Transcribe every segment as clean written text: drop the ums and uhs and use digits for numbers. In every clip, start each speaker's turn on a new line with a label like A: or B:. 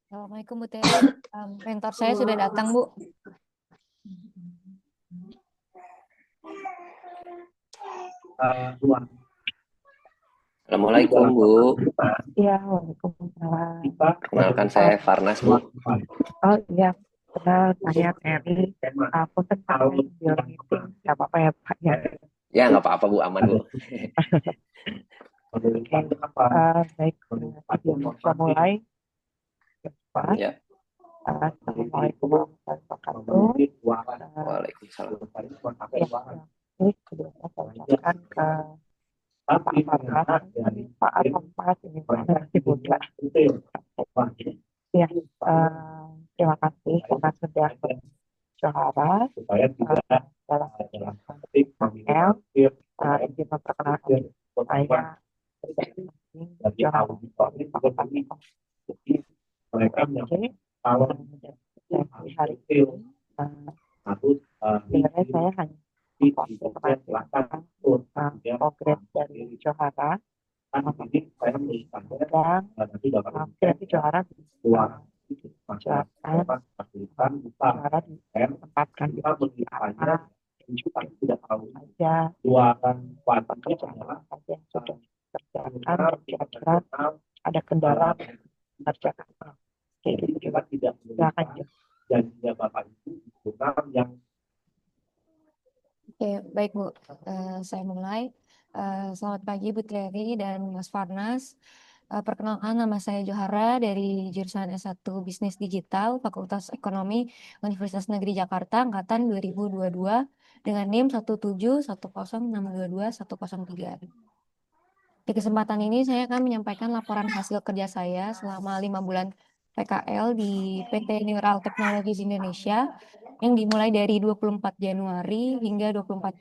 A: Assalamualaikum Bu Teri. Mentor saya sudah datang, Bu.
B: Assalamualaikum Bu.
C: Iya, waalaikumsalam.
B: Perkenalkan saya Farnas Bu.
C: Oh iya, benar saya Terry. Aku tentang ambil meeting, nggak apa-apa ya Pak ya.
B: Ya nggak apa-apa Bu, aman Bu.
C: Oke, baik, kita mulai. Pak.
B: Ya.
C: Assalamualaikum warahmatullahi wabarakatuh.
B: Waalaikumsalam.
C: Ini sebelumnya saya ucapkan ke Pak Farnas, Pak Arfas, ini Pak Bunda. Ya, terima kasih karena sudah bersuara dalam panel. Izin memperkenalkan saya hari ini sebenarnya saya hanya tentang progres dari Johara dan kreasi Johara Johara ditempatkan di apa tidak tahu saja pekerjaan saja yang sudah dikerjakan dan kira-kira ada kendala mengerjakan. Oke, kita tidak silakan janjinya Bapak Ibu yang.
A: Oke, baik Bu. Saya mulai. Selamat pagi Bu Teri dan Mas Farnas. Perkenalkan, nama saya Johara dari jurusan S1 Bisnis Digital Fakultas Ekonomi Universitas Negeri Jakarta angkatan 2022 dengan NIM 17106222103. Di kesempatan ini saya akan menyampaikan laporan hasil kerja saya selama 5 bulan PKL di PT Neural Technologies Indonesia yang dimulai dari 24 Januari hingga 24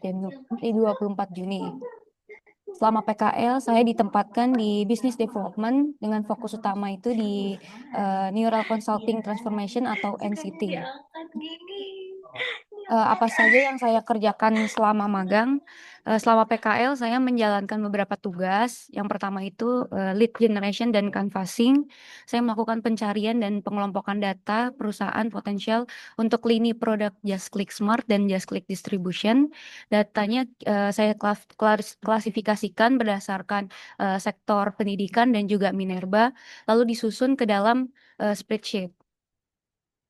A: Juni. Selama PKL, saya ditempatkan di Business Development dengan fokus utama itu di Neural Consulting Transformation atau NCT. Apa saja yang saya kerjakan selama magang? Selama PKL, saya menjalankan beberapa tugas. Yang pertama itu lead generation dan canvassing. Saya melakukan pencarian dan pengelompokan data perusahaan potensial untuk lini produk Just Click Smart dan Just Click Distribution. Datanya saya klasifikasikan berdasarkan sektor pendidikan dan juga Minerba, lalu disusun ke dalam spreadsheet.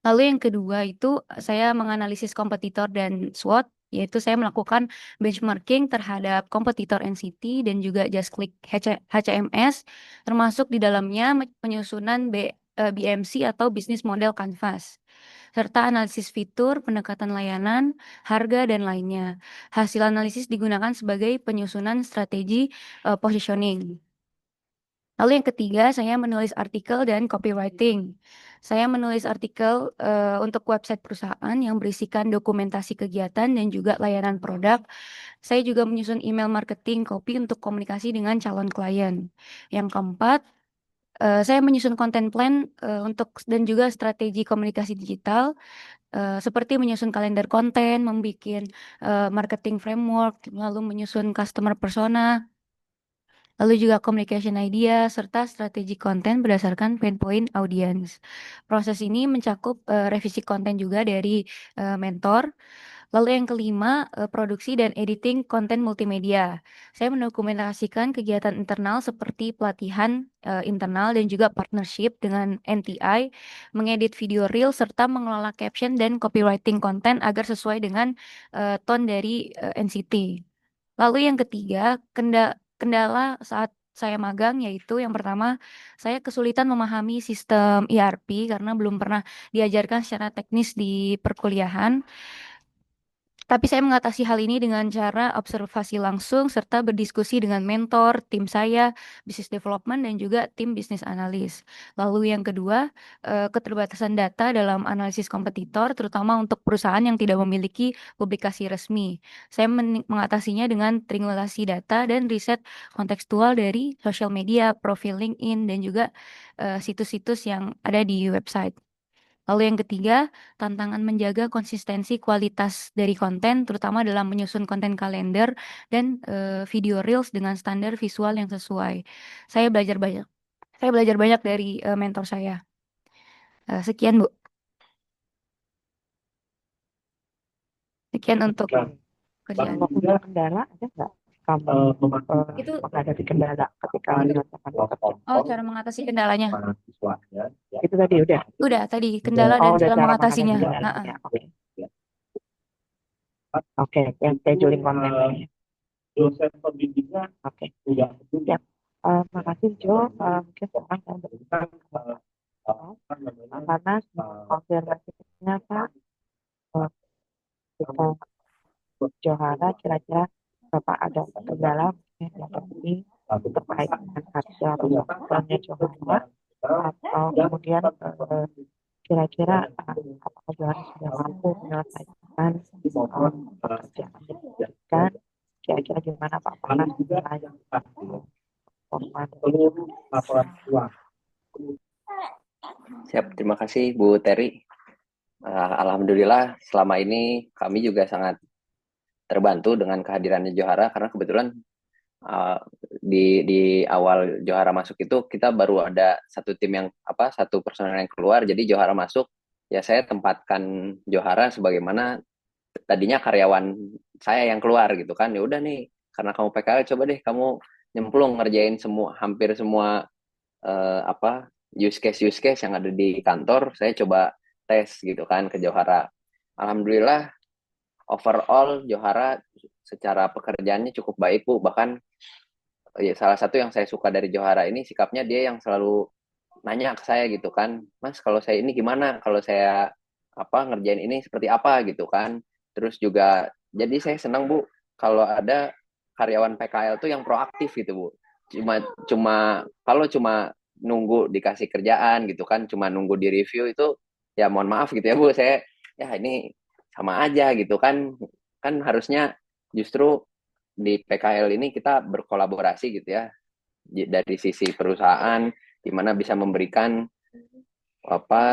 A: Lalu yang kedua itu saya menganalisis kompetitor dan SWOT, yaitu saya melakukan benchmarking terhadap kompetitor NCT dan juga Just Click HCMS, termasuk di dalamnya penyusunan BMC atau Business Model Canvas, serta analisis fitur, pendekatan layanan, harga, dan lainnya. Hasil analisis digunakan sebagai penyusunan strategi positioning. Lalu yang ketiga, saya menulis artikel dan copywriting. Saya menulis artikel untuk website perusahaan yang berisikan dokumentasi kegiatan dan juga layanan produk. Saya juga menyusun email marketing copy untuk komunikasi dengan calon klien. Yang keempat, saya menyusun content plan untuk dan juga strategi komunikasi digital, seperti menyusun kalender konten, membuat marketing framework, lalu menyusun customer persona, lalu juga communication idea, serta strategi konten berdasarkan pain point audience. Proses ini mencakup revisi konten juga dari mentor. Lalu yang kelima, produksi dan editing konten multimedia. Saya mendokumentasikan kegiatan internal seperti pelatihan internal dan juga partnership dengan NTI, mengedit video reel, serta mengelola caption dan copywriting konten agar sesuai dengan tone dari NCT. Lalu yang ketiga, kendala saat saya magang yaitu yang pertama, saya kesulitan memahami sistem ERP karena belum pernah diajarkan secara teknis di perkuliahan. Tapi saya mengatasi hal ini dengan cara observasi langsung serta berdiskusi dengan mentor, tim saya, business development, dan juga tim bisnis analis. Lalu yang kedua, keterbatasan data dalam analisis kompetitor, terutama untuk perusahaan yang tidak memiliki publikasi resmi. Saya mengatasinya dengan triangulasi data dan riset kontekstual dari sosial media, profil LinkedIn, dan juga situs-situs yang ada di website. Lalu yang ketiga, tantangan menjaga konsistensi kualitas dari konten, terutama dalam menyusun konten kalender dan video reels dengan standar visual yang sesuai. Saya belajar banyak. Saya belajar banyak dari mentor saya. Sekian, Bu. Sekian untuk
C: Oke.
A: kerjaan.
C: Kalau punya kendala ada nggak kamu
A: Itu
C: menghadapi kendala ketika mengerjakan pekerjaan?
A: cara mengatasi kendalanya.
C: Itu tadi udah.
A: Udah tadi kendala dan
C: Udah
A: cara
C: cara
A: mengatasinya.
C: menghadapi kendalanya. Oke. Oke, yang scheduling kontennya. Dosen pembimbingnya. Oke. Siap. Makasih Jo. Mungkin sekarang saya berikan karena konfirmasinya Pak. Kita Johara kira-kira Bapak ada kendala mungkin yang penting terkait dengan harga penjualannya Johara atau kemudian kira-kira apakah Johara sudah mampu menyelesaikan pekerjaan yang diberikan, kira-kira gimana Pak Panas menilai format laporan uang.
B: Siap, terima kasih Bu Terry. Alhamdulillah selama ini kami juga sangat terbantu dengan kehadirannya Johara karena kebetulan di awal Johara masuk itu kita baru ada satu personel yang keluar, jadi Johara masuk ya saya tempatkan Johara sebagaimana tadinya karyawan saya yang keluar gitu kan. Ya udah nih, karena kamu PKL, coba deh kamu nyemplung ngerjain hampir semua use case yang ada di kantor. Saya coba tes gitu kan ke Johara. Alhamdulillah overall Johara secara pekerjaannya cukup baik Bu. Bahkan ya, salah satu yang saya suka dari Johara ini sikapnya dia yang selalu nanya ke saya gitu kan, Mas kalau saya ini gimana, kalau saya ngerjain ini seperti apa gitu kan. Terus juga jadi saya senang Bu kalau ada karyawan PKL tuh yang proaktif gitu Bu. Cuma nunggu dikasih kerjaan gitu kan, cuma nunggu di review itu ya mohon maaf gitu ya Bu, saya ya ini sama aja gitu kan. Kan harusnya justru di PKL ini kita berkolaborasi gitu ya, dari sisi perusahaan di mana bisa memberikan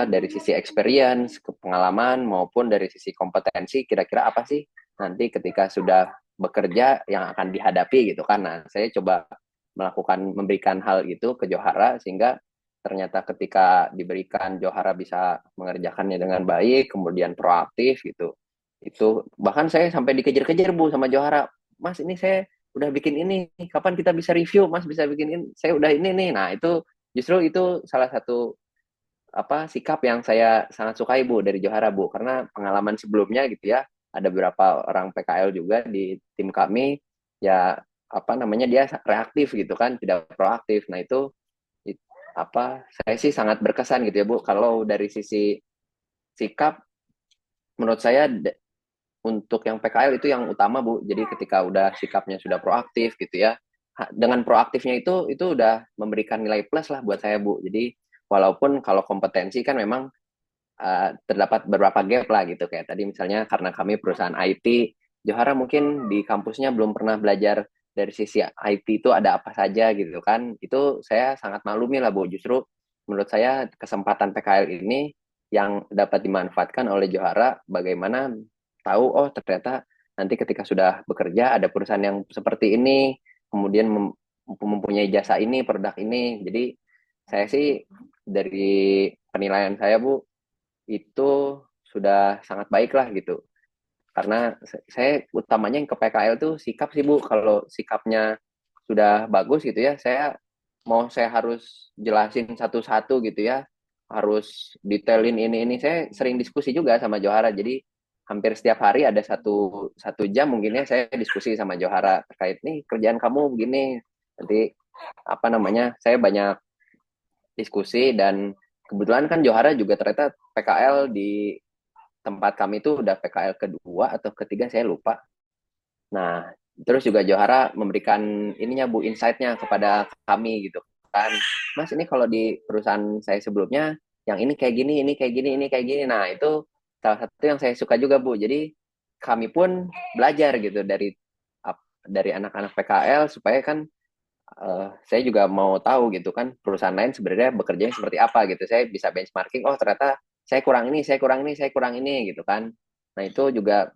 B: dari sisi experience, pengalaman maupun dari sisi kompetensi, kira-kira apa sih nanti ketika sudah bekerja yang akan dihadapi gitu kan. Nah, saya coba memberikan hal itu ke Johara sehingga ternyata ketika diberikan Johara bisa mengerjakannya dengan baik, kemudian proaktif gitu. Itu bahkan saya sampai dikejar-kejar Bu sama Johara. Mas, ini saya udah bikin ini, kapan kita bisa review? Mas bisa bikin ini, saya udah ini nih. Nah, itu justru itu salah satu sikap yang saya sangat sukai Bu dari Johara Bu, karena pengalaman sebelumnya gitu ya, ada beberapa orang PKL juga di tim kami ya dia reaktif gitu kan, tidak proaktif. Nah itu saya sih sangat berkesan gitu ya Bu. Kalau dari sisi sikap, menurut saya untuk yang PKL itu yang utama Bu. Jadi ketika udah sikapnya sudah proaktif gitu ya, dengan proaktifnya itu udah memberikan nilai plus lah buat saya Bu. Jadi walaupun kalau kompetensi kan memang terdapat beberapa gap lah gitu, kayak tadi misalnya karena kami perusahaan IT, Johara mungkin di kampusnya belum pernah belajar dari sisi IT itu ada apa saja gitu kan. Itu saya sangat maklumi lah Bu. Justru menurut saya kesempatan PKL ini yang dapat dimanfaatkan oleh Johara, bagaimana tahu oh ternyata nanti ketika sudah bekerja ada perusahaan yang seperti ini, kemudian mempunyai jasa ini, produk ini. Jadi saya sih dari penilaian saya Bu, itu sudah sangat baik lah gitu. Karena saya utamanya yang ke PKL tuh sikap sih Bu. Kalau sikapnya sudah bagus gitu ya, saya harus jelasin satu-satu gitu ya, harus detailin ini. Saya sering diskusi juga sama Johara. Jadi hampir setiap hari ada satu jam mungkin ya saya diskusi sama Johara terkait nih kerjaan kamu begini. Nanti saya banyak diskusi, dan kebetulan kan Johara juga ternyata PKL di tempat kami itu udah PKL kedua atau ketiga saya lupa. Nah, terus juga Johara memberikan ininya Bu, insight-nya kepada kami gitu kan. Mas, ini kalau di perusahaan saya sebelumnya yang ini kayak gini, ini kayak gini, ini kayak gini. Nah, itu salah satu yang saya suka juga Bu. Jadi kami pun belajar gitu dari anak-anak PKL supaya kan saya juga mau tahu gitu kan perusahaan lain sebenarnya bekerjanya seperti apa gitu. Saya bisa benchmarking, oh ternyata saya kurang ini, saya kurang ini, saya kurang ini gitu kan. Nah itu juga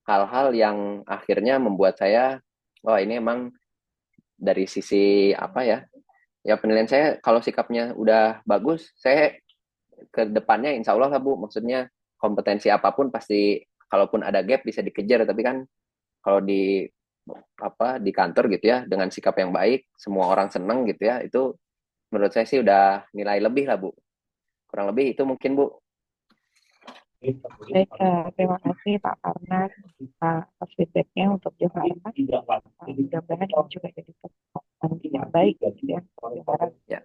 B: hal-hal yang akhirnya membuat saya, oh ini emang dari sisi apa ya, ya penilaian saya kalau sikapnya udah bagus, saya ke depannya insya Allah lah Bu, maksudnya kompetensi apapun pasti kalaupun ada gap bisa dikejar, tapi kan kalau di apa di kantor gitu ya dengan sikap yang baik semua orang seneng gitu ya, itu menurut saya sih udah nilai lebih lah Bu, kurang lebih itu mungkin Bu.
C: Baik, terima kasih Pak Karnas atas feedbacknya untuk Johara. Mudah-mudahan ini juga jadi kesempatan yang baik gitu ya. Johara
B: Ya,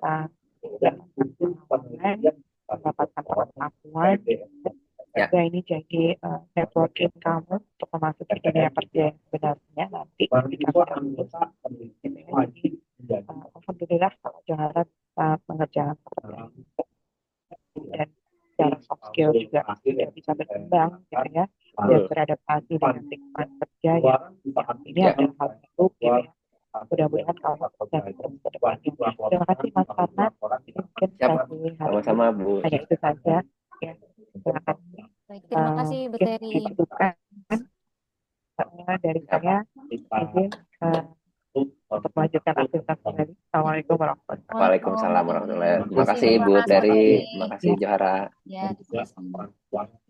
C: bisa mendapatkan pengetahuan,
B: ya,
C: juga ini jadi networking kamu untuk memasuki dunia kerja yang sebenarnya nanti ketika kamu lulus. Gitu ya. Jadi, alhamdulillah kalau Johara mengerjakan pekerjaan dan secara soft skill juga bisa berkembang gitu ya dan beradaptasi dengan lingkungan kerja yang ini
B: ya,
C: adalah hal baru gitu ya. Mudah-mudahan kamu bisa terus ke depannya. Terima kasih Mas Karnas. Mungkin
B: siapa?
C: sesi hari
B: Sama-sama
C: ini
B: Bu.
C: hanya itu saja. Ya, silakan.
A: Baik, terima kasih Bu
C: Mungkin
A: Teri.
C: dicukupkan dari saya izin untuk melanjutkan aktivitas kembali. Assalamualaikum warahmatullahi wabarakatuh.
B: Waalaikumsalam warahmatullahi wabarakatuh. Terima kasih Bu
A: Terima kasih,
B: Teri,
A: Bu Teri.
B: terima kasih Johara.
A: Ya, terima kasih.